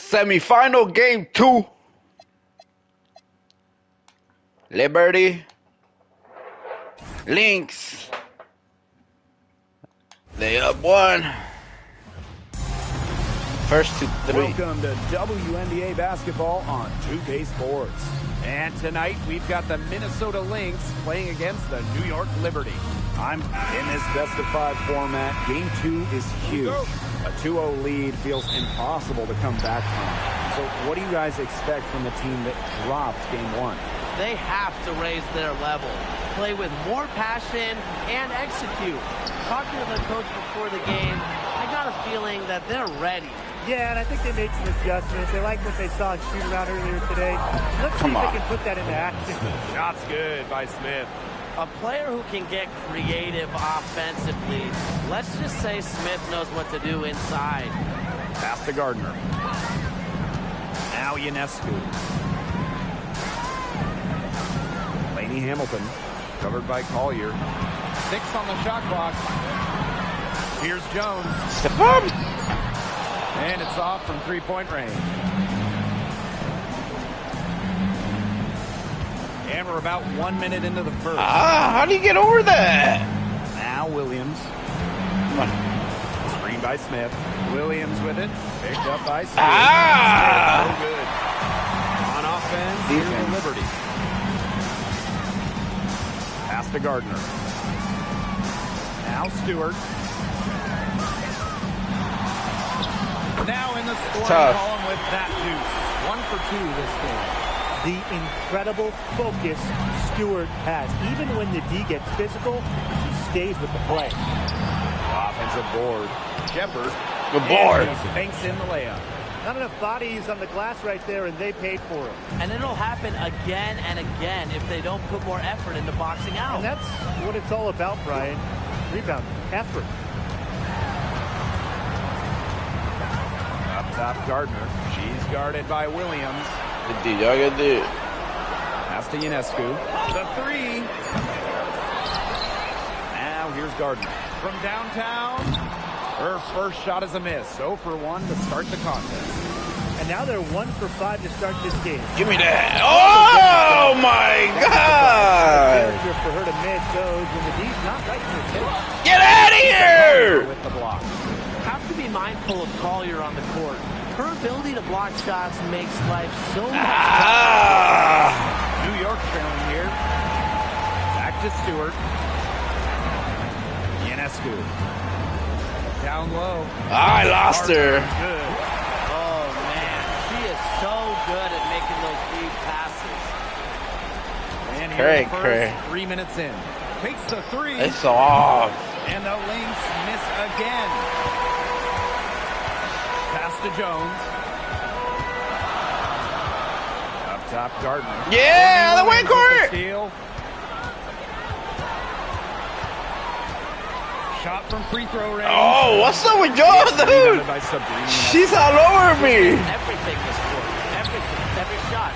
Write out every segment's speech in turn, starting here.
Semifinal game 2. Liberty. Lynx. They up 1. First to 3. Welcome to WNBA basketball on 2K Sports. And tonight we've got the Minnesota Lynx playing against the New York Liberty. In this best-of-5 format, Game 2 is huge. A 2-0 lead feels impossible to come back from. So what do you guys expect from the team that dropped Game 1? They have to raise their level, play with more passion, and execute. Talking to the coach before the game, I got a feeling that they're ready. Yeah, and I think they made some adjustments. They like what they saw in shoot-around earlier today. Let's see if they can put that into action. Shot's good by Smith. A player who can get creative offensively. Let's just say Smith knows what to do inside. Pass to Gardner. Now Ionescu. Laney Hamilton, covered by Collier. 6 on the shot clock. Here's Jones. Step up. And it's off from three-point range. And we're about 1 minute into the first. How do you get over that? Now Williams. Screen by Smith. Williams with it. Picked up by Smith. So good. On offense, here's the Liberty. Pass to Gardner. Now Stewart. Now in the scoring column with that deuce. 1 for 2 this game. The incredible focus Stewart has. Even when the D gets physical, he stays with the play. Offensive board. Shepard. Good board. Banks in the layup. Not enough bodies on the glass right there, and they paid for it. And it'll happen again and again if they don't put more effort into boxing out. And that's what it's all about, Brian. Rebound, effort. Up top, Gardner. She's guarded by Williams. Pass to Ionescu. The 3. Now here's Gardner. From downtown, her first shot is a miss. 0 for 1 to start the contest. And now they're 1 for 5 to start this game. Give me that. Oh, my God. For her to miss those when the D's not right in her face. Get out of here. With the block. Have to be mindful of Collier on the court. Her ability to block shots makes life so much tougher. New York trailing here. Back to Stewart. Ionescu. Down low. I lost her. Good. Oh, man. She is so good at making those deep passes. And here the first 3 minutes in. Takes the 3. It's off. And the Lynx miss again. Pass to Jones. Up top, Gardner. Yeah, the wing court. Steal. Shot from free throw range. Oh, what's up with y'all, dude? She's all over me. Everything this quarter. Everything.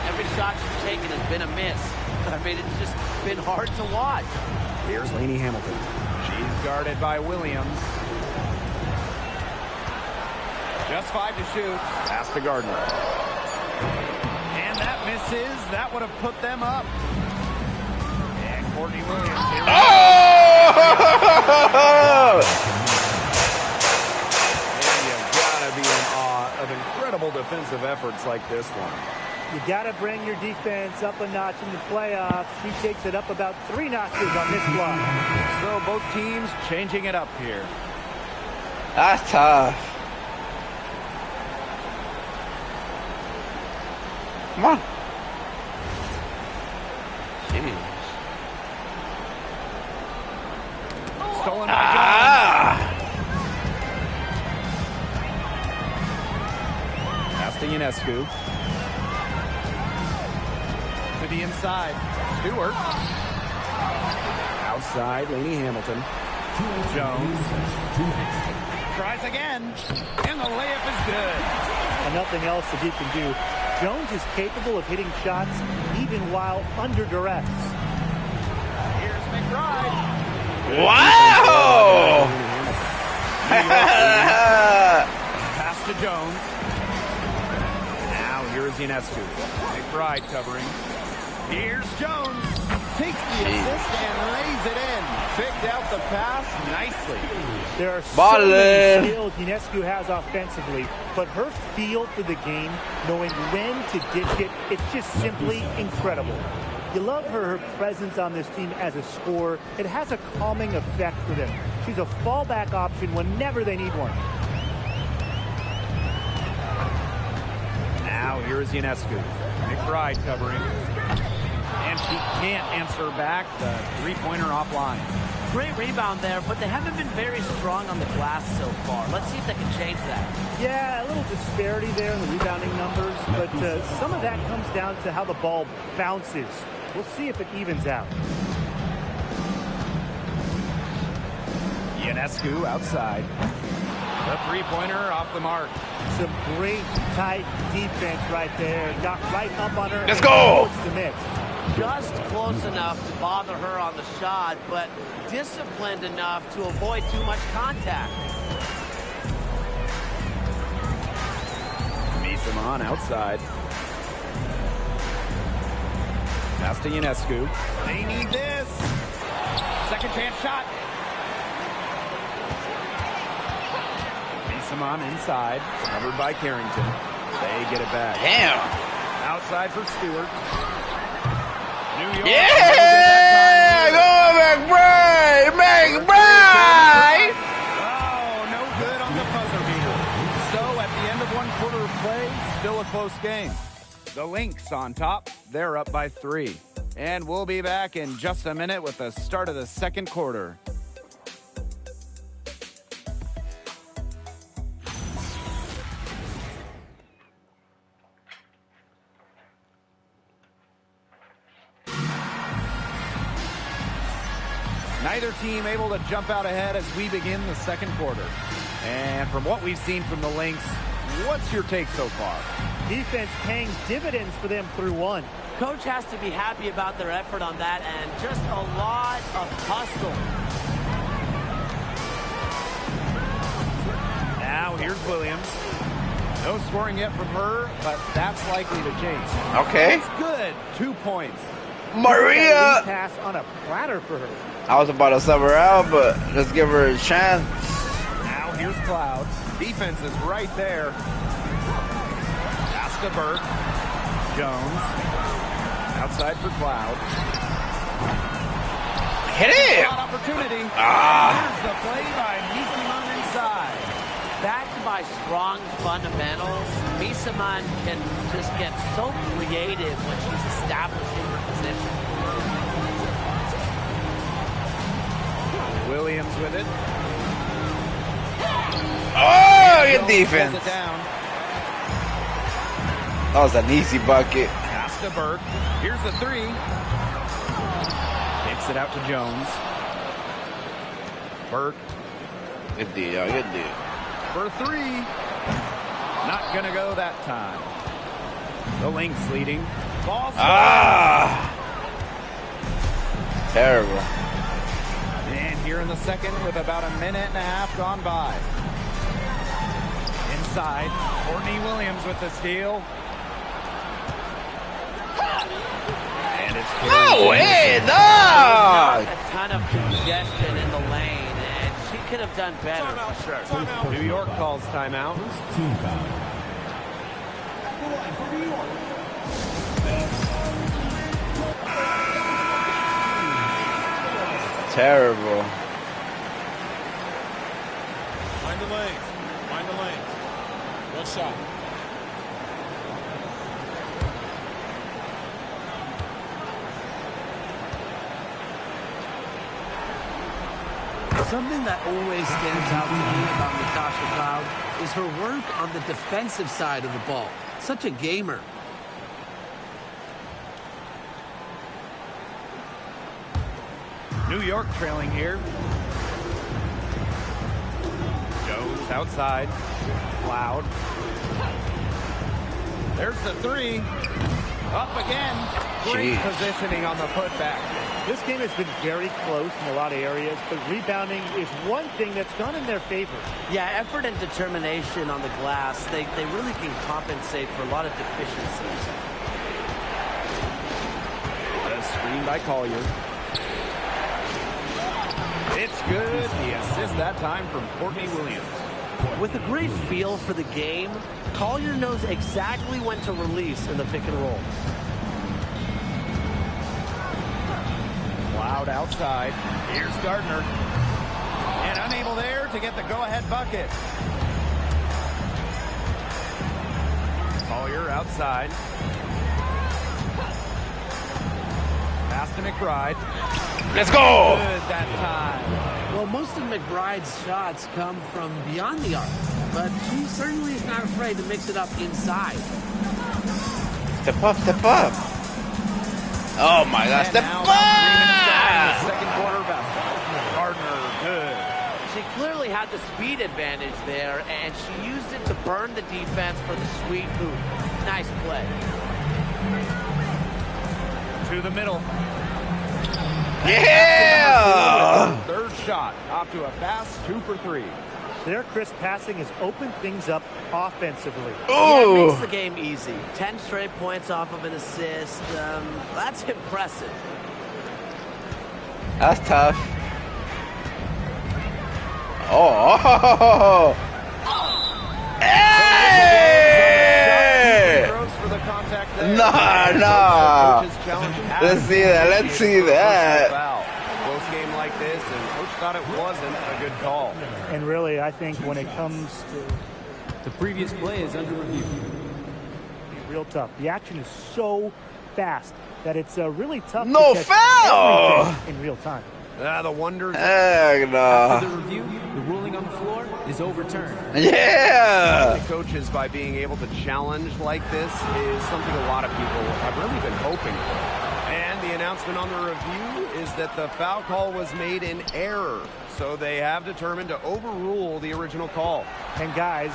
Every shot she's taken has been a miss. I mean, it's just been hard to watch. Here's Laney Hamilton. She's guarded by Williams. Just 5 to shoot. Pass to Gardner. And that misses. That would have put them up. And Courtney Williams. Oh! And you've got to be in awe of incredible defensive efforts like this one. You got to bring your defense up a notch in the playoffs. She takes it up about 3 notches on this block. So both teams changing it up here. That's tough. Come on. Jeez. Stolen by Jones. Pass to Ionescu. To the inside. Stewart. Outside, Laney Hamilton. Jones. Tries again. And the layup is good. And nothing else that he can do. Jones is capable of hitting shots even while under duress. Here's McBride. Wow! Pass to Jones. Now here's Ionescu. McBride covering. Here's Jones. Takes the assist and lays it in. Picked out the pass nicely. There are so many skills Ionescu has offensively, but her feel for the game, knowing when to dish it, it's just simply incredible. You love her presence on this team as a scorer. It has a calming effect for them. She's a fallback option whenever they need one. Now here's Ionescu. McBride covering. And she can't answer back. The three-pointer offline. Great rebound there, but they haven't been very strong on the glass so far. Let's see if they can change that. Yeah, a little disparity there in the rebounding numbers, but some of that comes down to how the ball bounces. We'll see if it evens out. Ionescu outside. The three-pointer off the mark. Some great tight defense right there. Got right up on her. Let's go! The miss. Just close enough to bother her on the shot, but disciplined enough to avoid too much contact. Misaman outside. Pass to Ionescu. They need this. Second chance shot. Misaman inside. Covered by Carrington. They get it back. Damn. Outside for Stewart. New York. Yeah! Go McBride! McBride! Oh, no good on the buzzer beater. So at the end of one quarter of play, still a close game. The Lynx on top. They're up by 3. And we'll be back in just a minute with the start of the second quarter. Neither team able to jump out ahead as we begin the second quarter. And from what we've seen from the Lynx, what's your take so far? Defense paying dividends for them through one. Coach has to be happy about their effort on that and just a lot of hustle. Now here's Williams. No scoring yet from her, but that's likely to change. Okay. It's good. 2 points. Maria! Pass on a platter for her. I was about to sub her out, but let's give her a chance. Now here's Cloud. Defense is right there. Pass to Burke. Jones. Outside for Cloud. Hit it! Shot opportunity. Here's the play by Misaman inside. Backed by strong fundamentals, Misaman can just get so creative when she's establishing her position. Williams with it. Oh, good Jones defense. pulls it down. That was an easy bucket. Pass to Burke. Here's the 3. Kicks it out to Jones. Burke. Good deal, good deal. For 3. Not gonna go that time. The Lynx leading. Ball Terrible. And here in the second with about a minute and a half gone by. Inside, Courtney Williams with the steal. And it's No way, dog! Not a ton of congestion in the lane, and she could have done better for sure. New York calls timeout. Terrible. Find the lanes. Find the lanes. Good shot. Something that always stands out to me about Natasha Cloud is her work on the defensive side of the ball. Such a gamer. New York trailing here. Jones outside. Cloud. There's the 3. Up again. Great positioning on the putback. This game has been very close in a lot of areas, but rebounding is one thing that's gone in their favor. Yeah, effort and determination on the glass, they really can compensate for a lot of deficiencies. A screen by Collier. It's good. The assist that time from Courtney Williams. With a great feel for the game, Collier knows exactly when to release in the pick and roll. Cloud outside. Here's Gardner. And unable there to get the go-ahead bucket. Collier outside. Pass to McBride. Let's go! Good that time. Well, most of McBride's shots come from beyond the arc, but she certainly is not afraid to mix it up inside. Step up, step up. Oh my God, step now up! about 3 minutes down in the second quarter of basketball. Gardner, good. She clearly had the speed advantage there, and she used it to burn the defense for the sweet boot. Nice play. To the middle. Yeah! Third shot, off to a fast 2 for 3. Their crisp passing has opened things up offensively. Yeah, it Ooh! makes the game easy. 10 straight points off of an assist. That's impressive. That's tough. Oh! Hey! Nah. Let's see that. Let's see that. Close game like this, and coach thought it wasn't a good call. And really, I think when it comes to The previous play is under review. real tough, the action is so fast that it's really tough No to catch foul! everything in real time. The wonders. Heck no. After the review, the ruling on the floor is overturned. The Yeah! coaches, by being able to challenge like this, is something a lot of people have really been hoping for. And the announcement on the review is that the foul call was made in error. So they have determined to overrule the original call. And guys,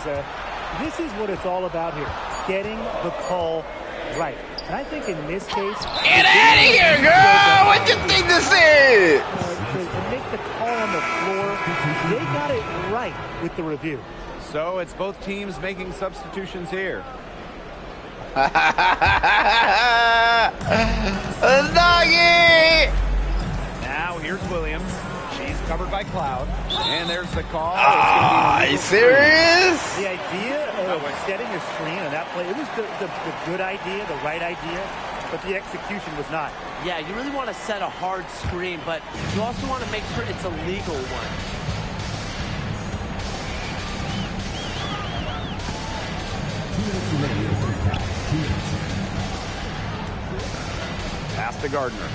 this is what it's all about here, getting the call right. And I think in this case, Get out of here, girl! What you think this is? to make the call on the floor, they got it right with the review. So it's both teams making substitutions here. Doggy! Now here's Williams. She's covered by Cloud. And there's the call. Ah, are you serious? The idea of setting a screen on that play, it was the good idea, the right idea, but the execution was not. Yeah, you really want to set a hard screen, but you also want to make sure it's a legal one. Pass to Gardner.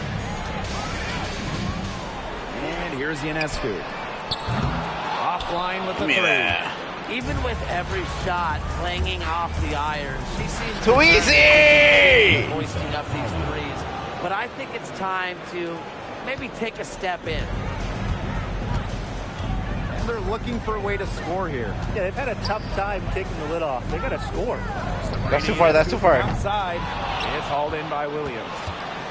And here's Ionescu. Offline with the three. Even with every shot clanging off the iron, she seems Too easy! hoisting up these threes. But I think it's time to maybe take a step in. And they're looking for a way to score here. Yeah, they've had a tough time taking the lid off. They got to score. That's too far, that's too far. Outside. It's hauled in by Williams.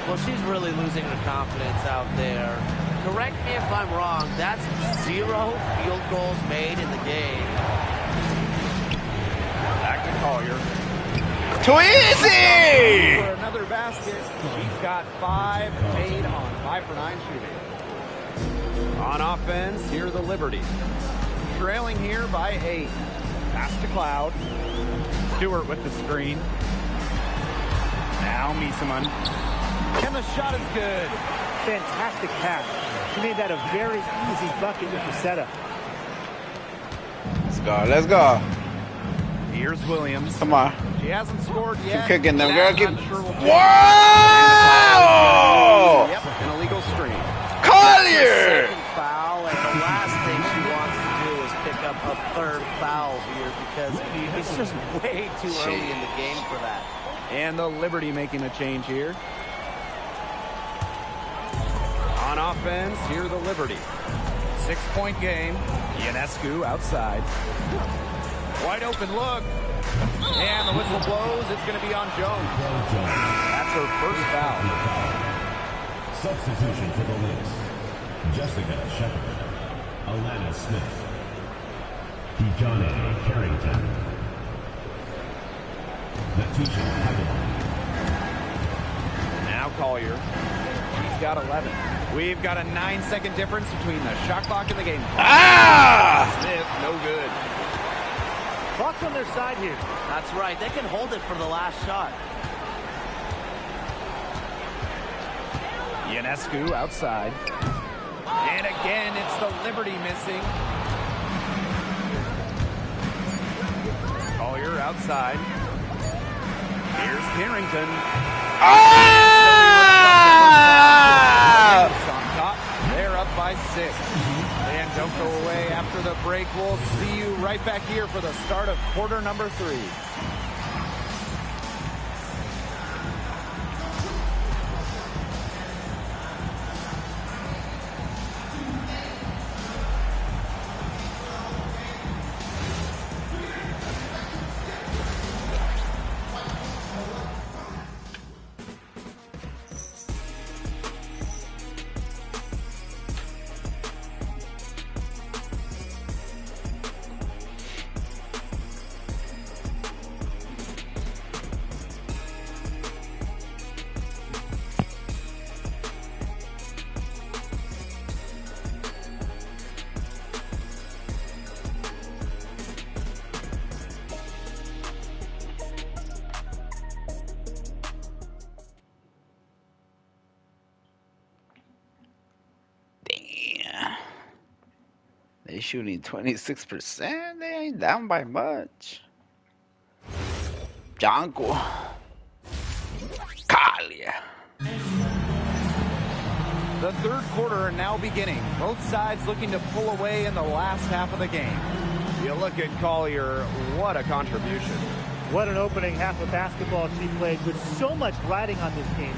Well, she's really losing her confidence out there. Correct me if I'm wrong, that's 0 field goals made in the game. Back to Collier. Too easy! For another basket. She's got 5 made on 5 for 9 shooting. On offense, here the Liberty. Trailing here by 8. Pass to Cloud. Stewart with the screen. Now Miesemann. And the shot is good. Fantastic pass. She made that a very easy bucket with the setup. Let's go, let's go. Here's Williams. Come on. She hasn't scored yet. Keep kicking them, girl. Keep. I'm sure we'll Whoa! Yep, an illegal screen. Collier! Second foul, and the last thing she wants to do is pick up a third foul here because it's just way too early in the game for that. And the Liberty making a change here. On offense, here the Liberty. 6-point game. Ionescu outside. Wide open look. And the whistle blows. It's going to be on Jones. That's her first foul. Substitution for the Lynx. Jessica Shepard. Alana Smith. Dejane Carrington. Natisha Hagel. Now Collier. He's got 11. We've got a 9-second difference between the shot clock and the game clock. Ah! Smith, no good. Clock's on their side here. That's right. They can hold it for the last shot. Ionescu outside. And again, it's the Liberty missing. Collier outside. Here's Carrington. Ah! On top. They're up by 6. And don't go away after the break. We'll see you right back here for the start of quarter number 3. They shooting 26%. They ain't down by much. Janko. Kalia. The third quarter now beginning. Both sides looking to pull away in the last half of the game. You look at Collier, what a contribution. What an opening half of basketball she played with so much riding on this game.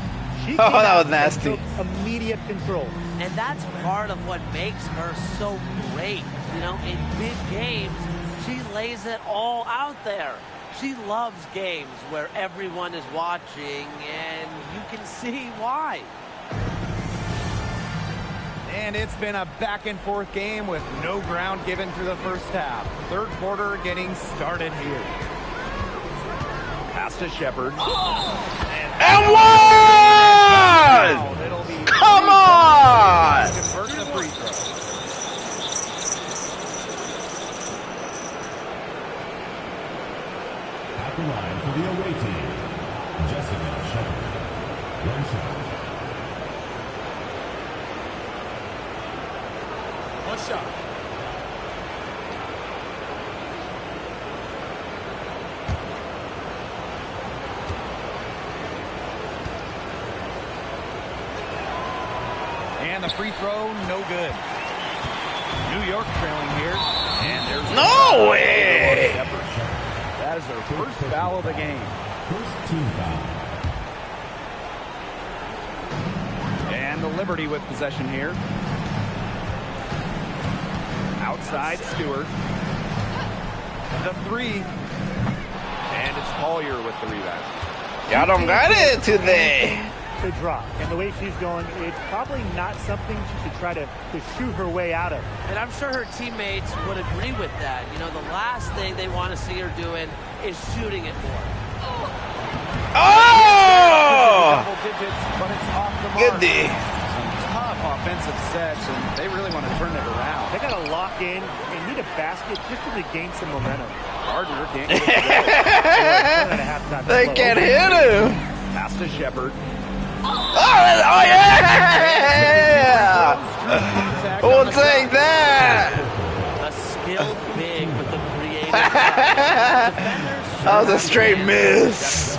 She Oh, came that out was nasty. and took immediate control. And that's part of what makes her so great. You know, in big games, she lays it all out there. She loves games where everyone is watching, and you can see why. And it's been a back-and-forth game with no ground given through the first half. Third quarter getting started here. Pass to Shepard. And one! Come on! Convert the free throw. At the line for the away team, Jessica Shepard. One shot. One shot. And the free throw, no good. New York trailing here. And there's No way! That is their first foul of the game. First team foul. And the Liberty with possession here. Outside, Stewart. The three. And it's Collier with the rebound. Y'all don't got it today. To drop. And the way she's going, it's probably not something she should try to shoot her way out of. And I'm sure her teammates would agree with that. You know, the last thing they want to see her doing is shooting it more. Oh! Double digits, but it's off the mark. Good D. Some tough offensive sets, and they really want to turn it around. They got to lock in and need a basket just to regain some momentum. Gardner can't get it. They can't hit him. Pass to Shepard. Oh yeah! We'll take that. A skilled big with a creative touch. Defenders That was a straight miss.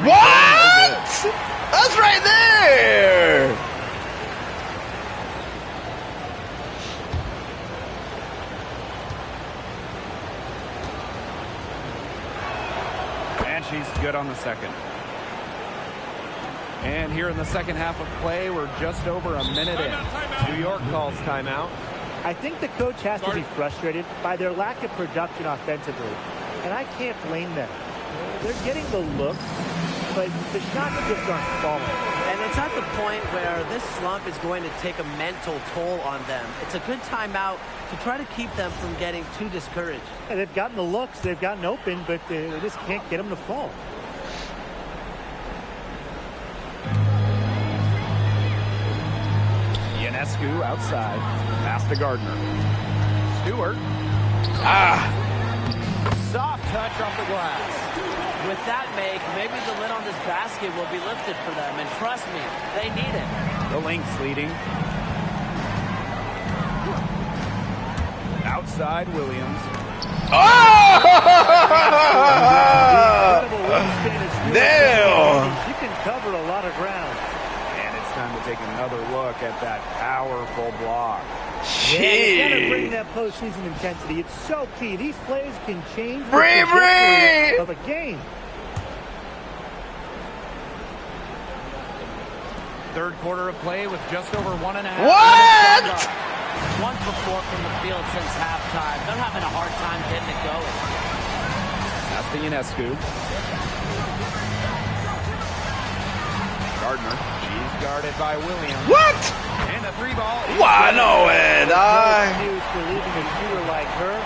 What? That's right there. And she's good on the second. And here in the second half of play, we're just over a minute in. New York calls timeout. I think the coach has to be frustrated by their lack of production offensively. And I can't blame them. They're getting the looks, but the shots just aren't falling. And it's at the point where this slump is going to take a mental toll on them. It's a good timeout to try to keep them from getting too discouraged. And they've gotten the looks, they've gotten open, but they just can't get them to fall. Ionescu outside. Pass to Gardner. Stewart. Soft touch off the glass. With that make, maybe the lid on this basket will be lifted for them. And trust me, they need it. The Lynx leading. Outside Williams. Damn! You can cover a lot of ground. And it's time to take another look at that powerful block. Yeah, you gotta Shit! bring that postseason intensity. It's so key. These plays can change the Bree! trajectory of a game. Third quarter of play with just over 1.5 What? minutes. One for 4 from the field since halftime. They're having a hard time getting it going. That's the Ionescu. Gardner. She's guarded by Williams. What? And the 3-ball. Why no way, dog? News for leaving a shooter like her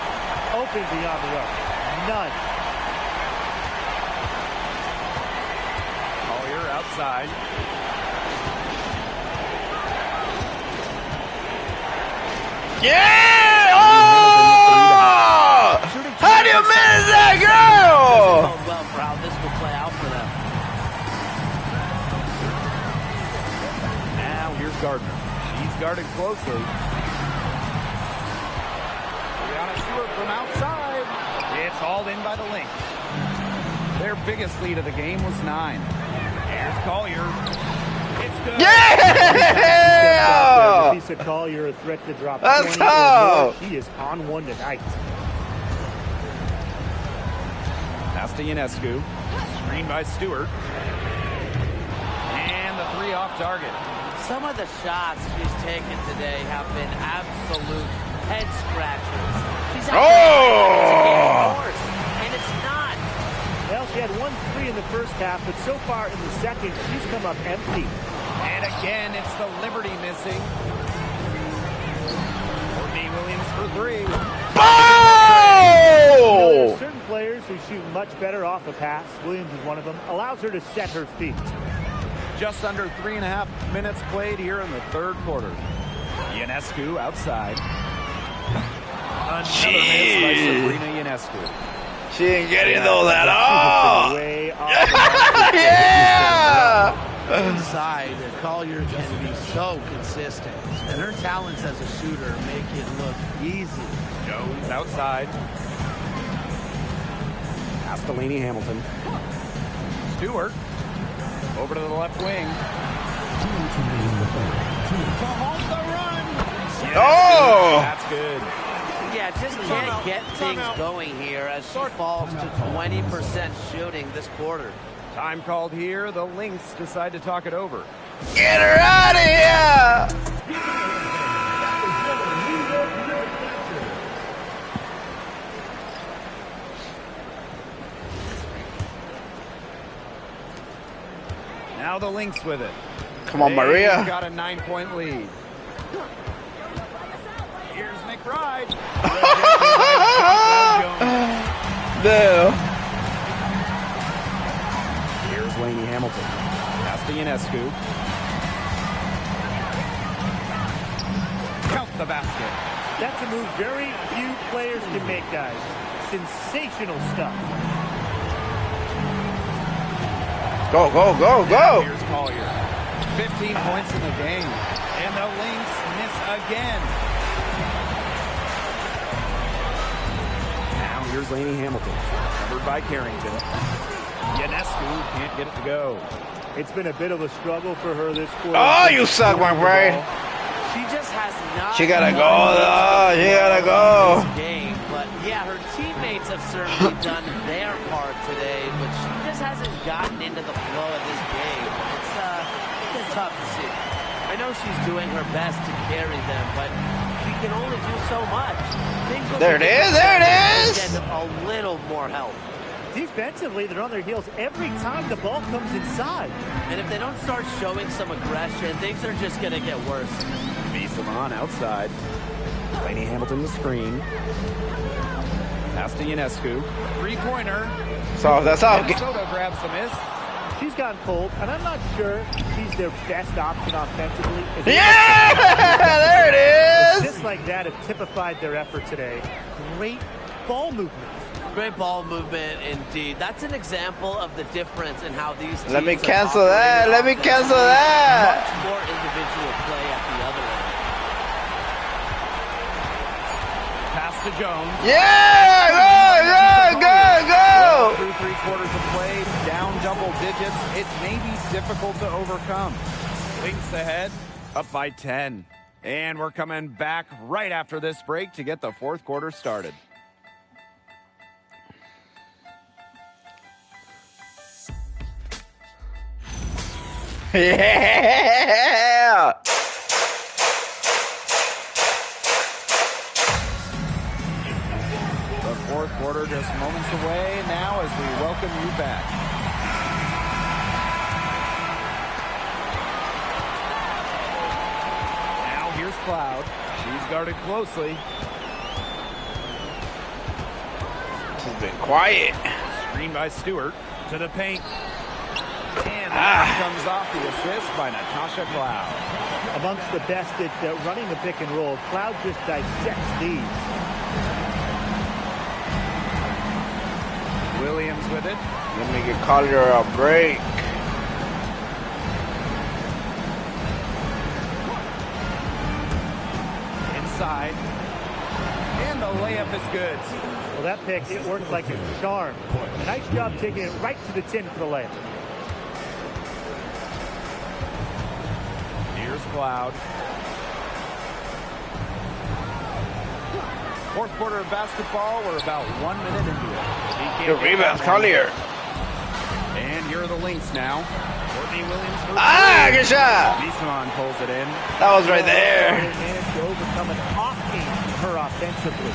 open beyond the arc. None. Collier outside. Yeah! Oh! How do you manage that girl? Bode well for how this will play out for them. Now here's Gardner. She's guarded closely. Brianna Stewart from outside. It's hauled in by the Lynx. Their biggest lead of the game was 9. Here's Collier. It's good. Yeah! Lisa Collier, a threat to drop Let's 20 or go. more. She is on one tonight. Pass to Ionescu. Screen by Stewart. And the 3 off target. Some of the shots she's taken today have been absolute head scratchers. She's Oh! and it's not. Well, she had 1 3 in the first half, but so far in the second, she's come up empty. And again, it's the Liberty missing. Courtney Williams for 3. You know, Oh! there are certain players who shoot much better off a pass. Williams is one of them. Allows her to set her feet. Just under 3.5 minutes played here in the third quarter. Ionescu outside. Another miss by Sabrina Ionescu. She ain't getting those at all. Way off Yeah! Inside, Collier can be so consistent. And her talents as a shooter make it look easy. Jones outside. Pass to Lainey Hamilton. Stewart. Over to the left wing. Yes, Oh! that's good. Yeah, just can't get things going here as she falls to 20% shooting this quarter. Time called here. The Lynx decide to talk it over. Get her out of here! Now the Lynx with it. Come on, They've Maria. got a 9-point lead. Here's McBride. No. Here's Lainey Hamilton. Pass to Ionescu. Count the basket. That's a move very few players can make, guys. Sensational stuff. Go, go, go, go! Here's Collier. 15 points in the game. And the Lynx miss again. Now here's Lainey Hamilton. Covered by Carrington. Ionescu can't get it to go. It's been a bit of a struggle for her this quarter. Oh, you suck, my brain. She just has not. She gotta go, though. She gotta go. This game, but yeah, her teammates have certainly done their part today, but she just hasn't gotten into the flow of this game. tough to see. I know she's doing her best to carry them, but she can only do so much. There it is, there it is! Get a little more help. Defensively, they're on their heels every time the ball comes inside. And if they don't start showing some aggression, things are just going to get worse. Bissamon outside. Lainey Hamilton the screen. Pass to Ionescu. Three-pointer. So that's all. Minnesota grabs the miss. She's gotten cold, and I'm not sure she's their best option offensively. Yeah! There it is! Assists like that have typified their effort today. Great ball movement. Great ball movement, indeed. That's an example of the difference in how these teams Let me are cancel that. operating Let me cancel that. Much more individual play at the other end. Pass to Jones. Yeah! Go! Through three-quarters of play, down double digits. It may be difficult to overcome. Lynx ahead, up by 10. And we're coming back right after this break to get the fourth quarter started. Yeah! The fourth quarter just moments away now as we welcome you back. Now here's Cloud. She's guarded closely. She's been quiet. Screen by Stewart to the paint. And that comes off the assist by Natasha Cloud. Amongst the best at running the pick and roll, Cloud just dissects these. Williams with it. Let me get Collier a break. Inside. And the layup is good. Well, that pick, it worked like a charm. Nice job taking it right to the tin for the layup. Here's Cloud. Fourth quarter of basketball. We're about 1 minute into it. Good rebounds, Collier. And here are the Lynx now. Courtney Williams. Good shot. Bissamon pulls it in. That was right there. They managed to overcome an off game for her offensively.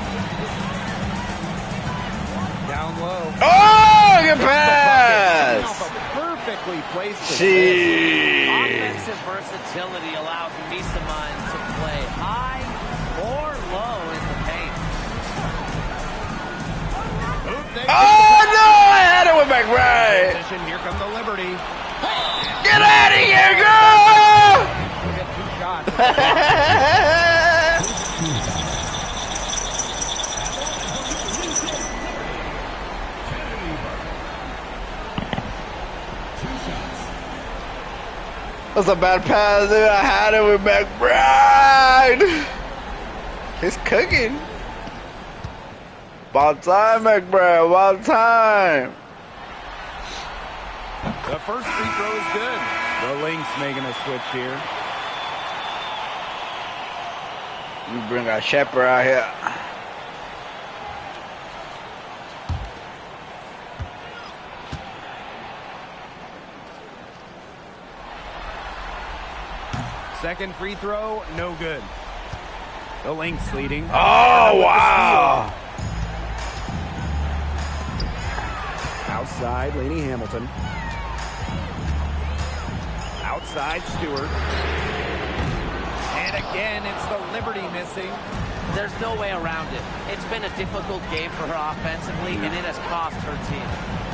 Down low. Oh, good pass. Perfectly placed. Offensive versatility allows Bissamon to play high or low in the paint. Oh, no, I had it with McBride. Here come the Liberty. Get out of here, girl. We'll get 2 shots. That's a bad pass, dude. I had it with McBride. He's cooking. About time, McBride. About time. The first free throw is good. The Lynx making a switch here. We bring our Shepherd out here. Second free throw, no good. The Lynx leading. Oh, wow. Outside, Lainey Hamilton. Outside, Stewart. And again, it's the Liberty missing. There's no way around it. It's been a difficult game for her offensively, and it has cost her team.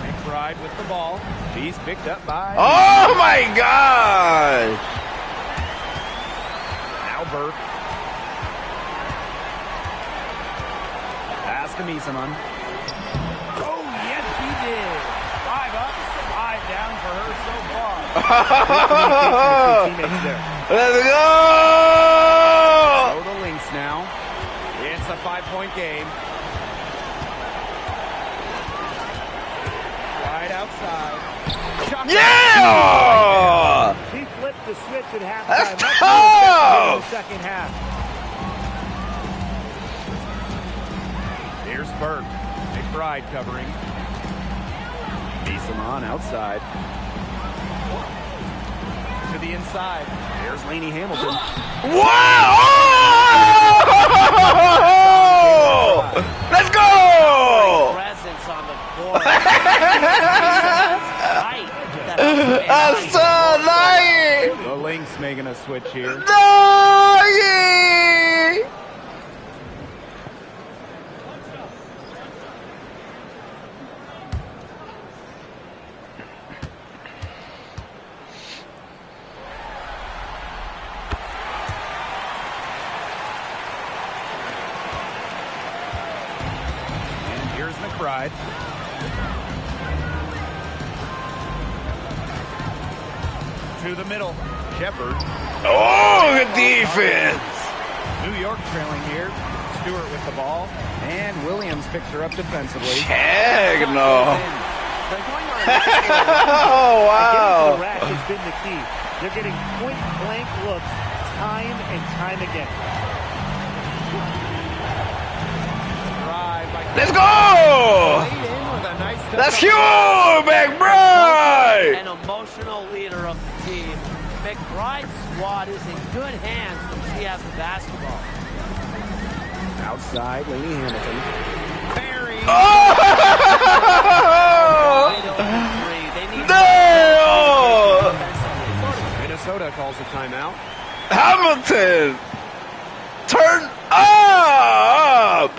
McBride with the ball. She's picked up by... Oh, my God. Now Burke. Pass to Bissamon. Oh, yes, he did. 5 up, 5 down for her so far. Let's go! So the Lynx now. It's a 5-point game. Right outside. Yeah! She flipped the switch at halftime. Let's Much go! more effective in the second half. Here's Burke. McBride covering. Bissamon outside. To to the inside. There's Lainey Hamilton. Wow! Oh! Let's go! Presence on the floor. That's so nice! The Lynx making a switch here. No! Here's McBride. To the middle. Shepard. Oh, good defense! New York trailing here. Stewart with the ball. And Williams picks her up defensively. Heck no. They're going on Oh, wow. Getting to the rack has been the key. They're getting point-blank looks time and time again. Let's go! That's huge, McBride! An emotional leader of the team. McBride's squad is in good hands when she has the basketball. Outside, Lainey Hamilton. Barry. Oh! No! Minnesota calls a timeout. Hamilton! Turn up!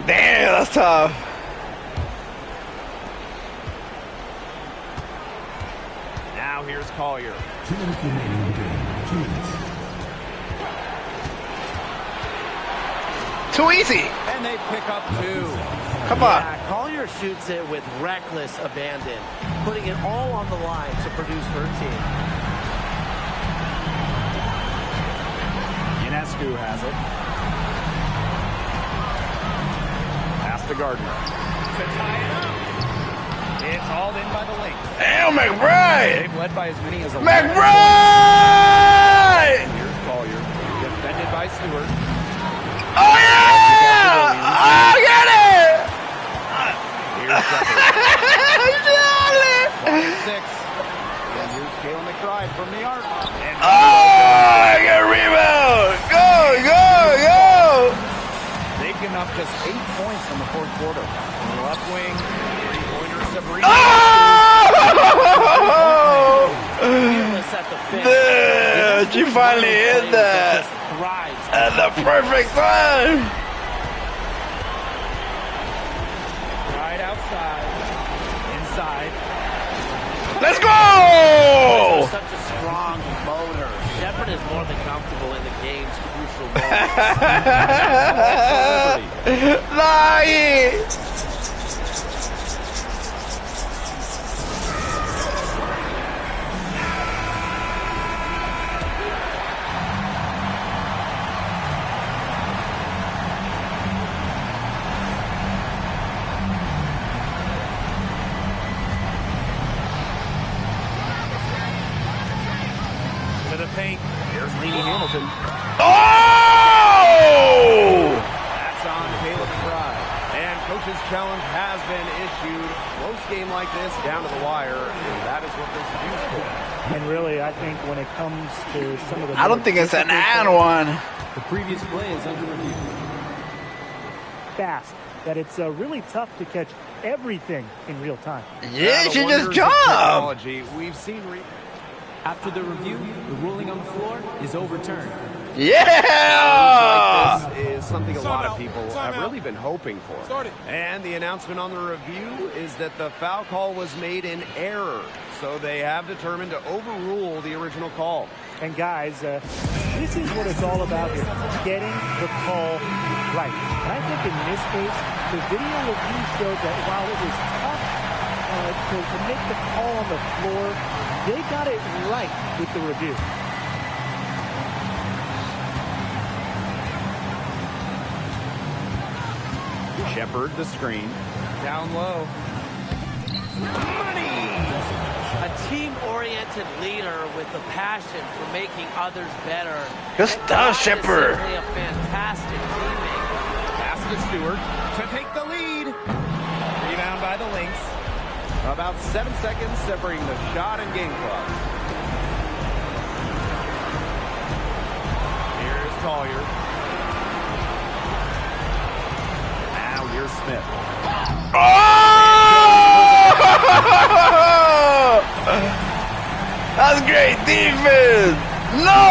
Damn, that's tough. Now here's Collier. 2 minutes remaining in the game. 2 minutes. Too easy. And they pick up 2. Come on. Yeah, Collier shoots it with reckless abandon, putting it all on the line to produce for her team. Ionescu has it. Pass to Gardner. To tie it up. It's hauled in by the Lynx. Damn, McBride! They've led by as many as 11. McBride! Here's Collier. Defended by Stewart. Oh, yeah! Oh, get it! Here's Shepard. Charlie! 6. And here's Kayla McBride from the arc. And Oh, I got a rebound! Go, go, go! Taking up just 8 points in the fourth quarter. On the left wing, three-pointer Sabrina. Oh! Fearless at the finish. Dude, she finally hit that Just thrives. at the perfect time. Right outside. Inside. Let's go! Such a strong motor. Shepard is more than comfortable in the game's crucial moments. Nice! To the paint. Here's Lainey Hamilton. Oh! That's on Caleb McBride. And coach's challenge has been issued. Close game like this, down to the wire, and that is what this is used for. And really, I think when it comes to some of the... I don't think it's an and one. The previous play is under review. Fast, that it's really tough to catch everything in real time. Yeah, the she wonders just of jumped. technology. We've seen... After the review, the ruling on the floor is overturned. Yeah! Like this is something a lot of people have Timeout. really been hoping for. Start it. And the announcement on the review is that the foul call was made in error. So they have determined to overrule the original call. And guys, this is what it's all about here, getting the call right. And I think in this case, the video review showed that while it was tough to make the call on the floor, they got it right with the review. Shepard, the screen. Down low. Money! A team-oriented leader with a passion for making others better. Good stuff, Shepard. Simply a fantastic teammate. Pass to Stewart to take the lead. Rebound by the Lynx. About 7 seconds separating the shot and game clock. Here's Collier. Now here's Smith. Oh! That's great defense. No,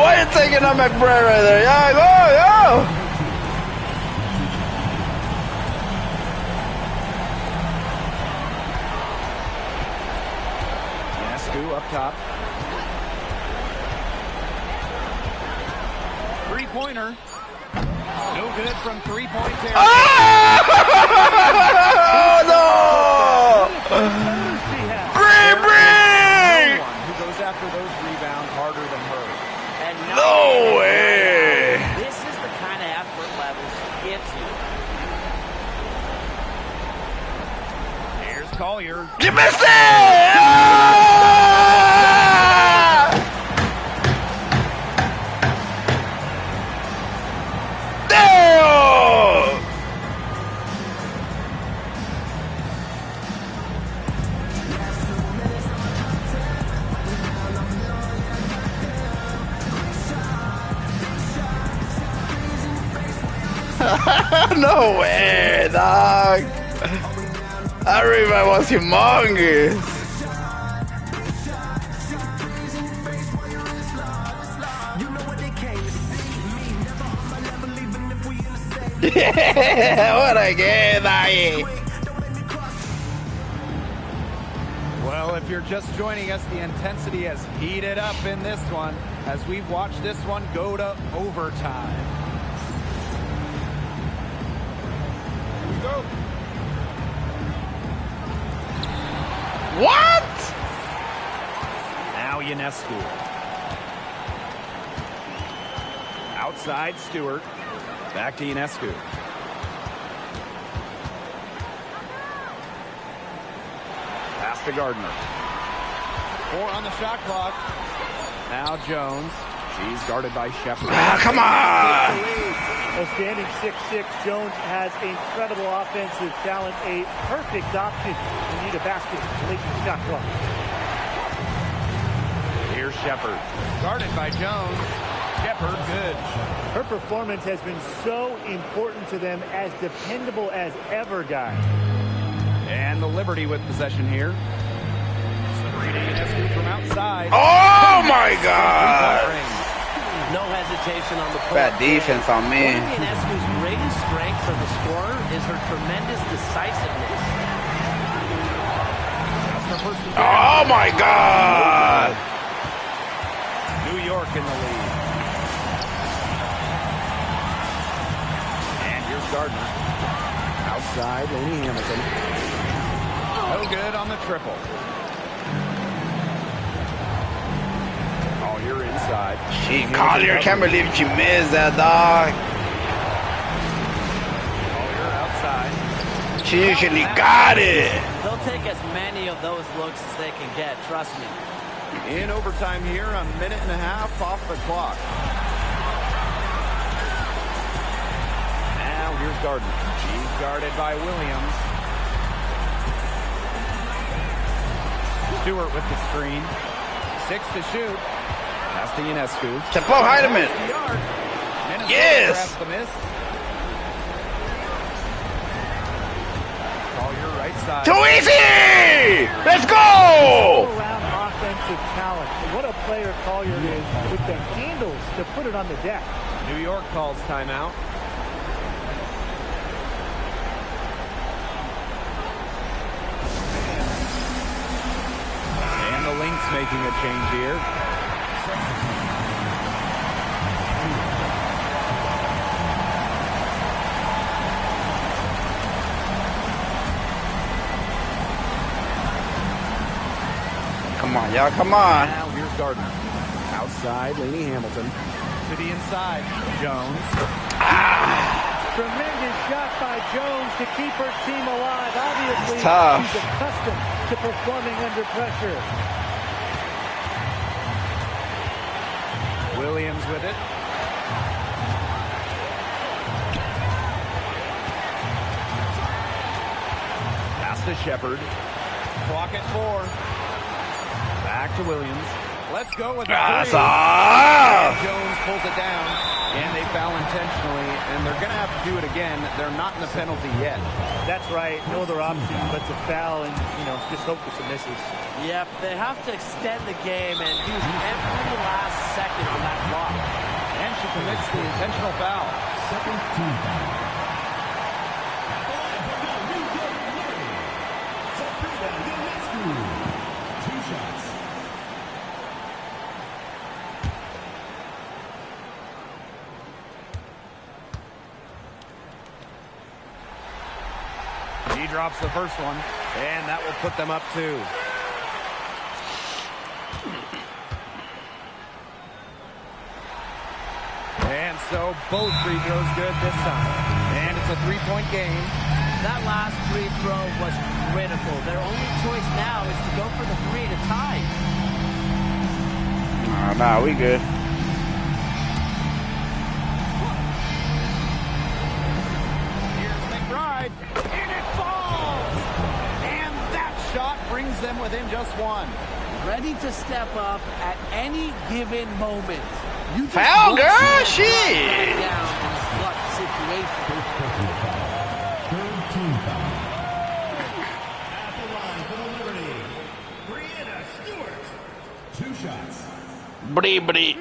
why are you taking on McBride right there? Yeah, go, yo. Up top. Three-pointer. No good from three-point area. Oh, no! Bring! No one who goes after those rebounds harder than her. And No way! This is the kind of effort level she gives you. Here's Collier. You missed it! No way, dog. That rebound was humongous. Yeah, what a game, doggy. Well, if you're just joining us, the intensity has heated up in this one as we've watched this one go to overtime. Go. What? Now Ionescu. Outside Stewart. Back to Ionescu. Pass to Gardner. 4 on the shot clock. Now Jones. She's guarded by Shepard. Ah, come on! Well, standing 6'6", Jones has incredible offensive talent, a perfect option. You need a basket late in the shot clock. Here's Shepard. Guarded by Jones. Shepard, good. Her performance has been so important to them, as dependable as ever, guys. And the Liberty with possession here. Sabrina Ionescu from outside. Oh my God! No hesitation on the play. Bad defense on me. One of Ionescu's greatest strengths as a scorer is her tremendous decisiveness. Oh my God! New York in the lead. And here's Gardner. Outside, Laney Hamilton. No good on the triple. Collier inside. Collier, can't believe she missed that, dog. Collier outside. She usually got it. They'll take as many of those looks as they can get, trust me. In overtime here, a minute and a half off the clock. Now here's Gardner. She's guarded by Williams. Stewart with the screen. 6 to shoot. Pass to Ionescu. Step up, Heidemann. Yes. Grabs the miss. Collier right side. Too easy. Let's go. All-around offensive talent. What a player Collier is, with the handles to put it on the deck. New York calls timeout. And the Lynx making a change here. Come on, y'all, come on. Now here's Gardner. Outside, Laney Hamilton. To the inside, Jones. Tremendous shot by Jones to keep her team alive. Obviously, Tough. she's accustomed to to performing under pressure. Williams with it. Pass to Shepard. Clock at 4. Back to Williams. Let's go with the three. And Jones pulls it down, and they foul intentionally, and they're going to have to do it again. They're not in the penalty yet. That's right. No other option but to foul and, just hope for some misses. Yep, they have to extend the game and use every last second on that clock. And she commits the intentional foul. Second team foul. Two shots. He drops the first one, and that will put them up 2. And so both free throws good this time. And it's a 3-point game. That last free throw was critical. Their only choice now is to go for the 3 to tie. Nah, we good. Here's McBride, and it falls! And that shot brings them within just 1. Ready to step up at any given moment. You just Foul, won't girl, see them shit. down in a clutch situation. Third team foul. At the line for the Liberty, Brianna Stewart. 2 shots. Bree.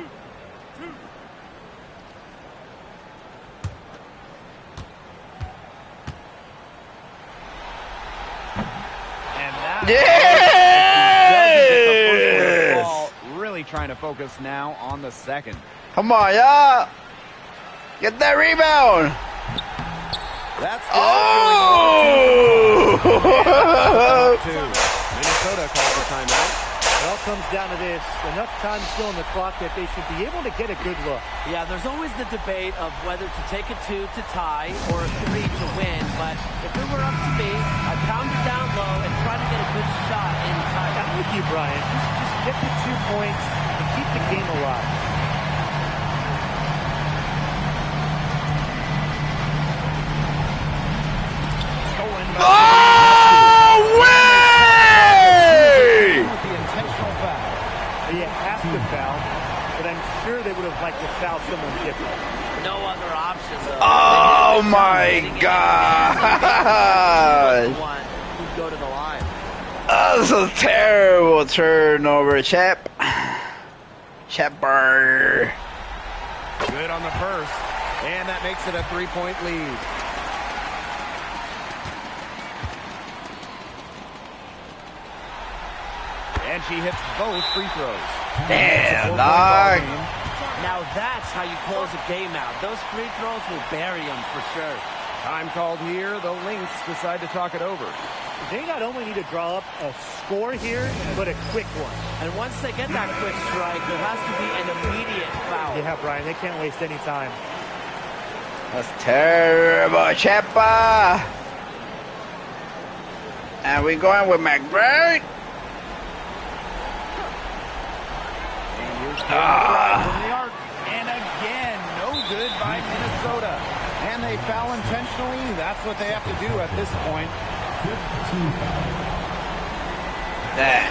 And that Yes! really trying to focus now on the second. Come on, y'all. Get that rebound. That's good. Oh! Minnesota calls a timeout. It all comes down to this. Enough time still on the clock that they should be able to get a good look. Yeah, there's always the debate of whether to take a 2 to tie or a 3 to win. But if it were up to me, I'd pound it down low and try to get a good shot in tie. I'm with you, Brian. Just get the 2 points and keep the game alive. Stolen by Oh, way! with the intentional foul. You have to foul, but I'm sure they would have liked to foul someone different. No other option, though. Oh, my God. One who'd go to the line. That's a terrible turnover, Shepard. Good on the first, and that makes it a 3-point lead. And she hits both free throws. Damn, dog. Now that's how you close a game out. Those free throws will bury them for sure. Time called here. The Lynx decide to talk it over. They not only need to draw up a score here, but a quick one. And once they get that quick strike, there has to be an immediate foul. Yeah, Brian, they can't waste any time. That's terrible, Shepard. And we going with McBride. And here's McBride from the arc. And again, no good by Minnesota. And they foul intentionally. That's what they have to do at this point. 15 foul. There.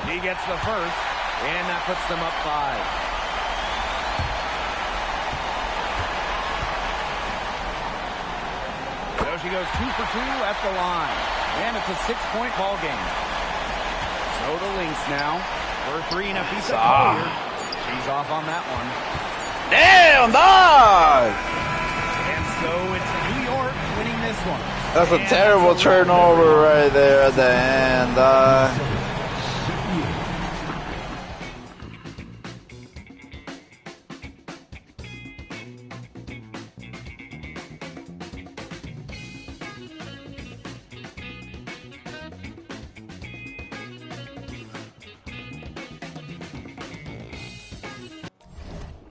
He gets the first, and that puts them up 5. So she goes 2 for 2 at the line, and it's a 6-point ball game. So the Lynx now for 3 and a piece of Collier. She's off on that one. Damn, dog. And so it's New York winning this one. That's a And terrible that's a wrap. turnover right there at the end, dog.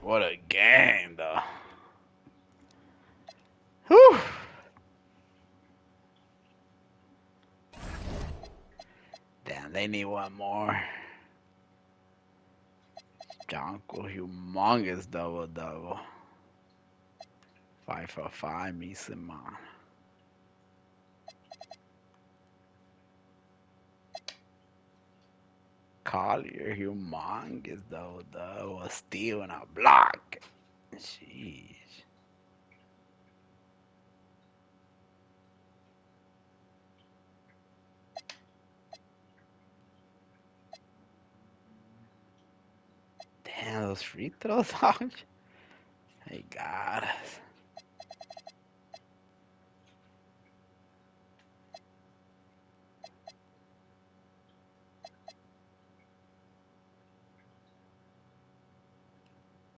What a game, though. Whew. Damn, they need one more. Jonko, humongous double-double. 5 for 5, Miseman. Collier, humongous double-double. A steal and a block. Jeez. Damn, those free throws, dog. Hey, God.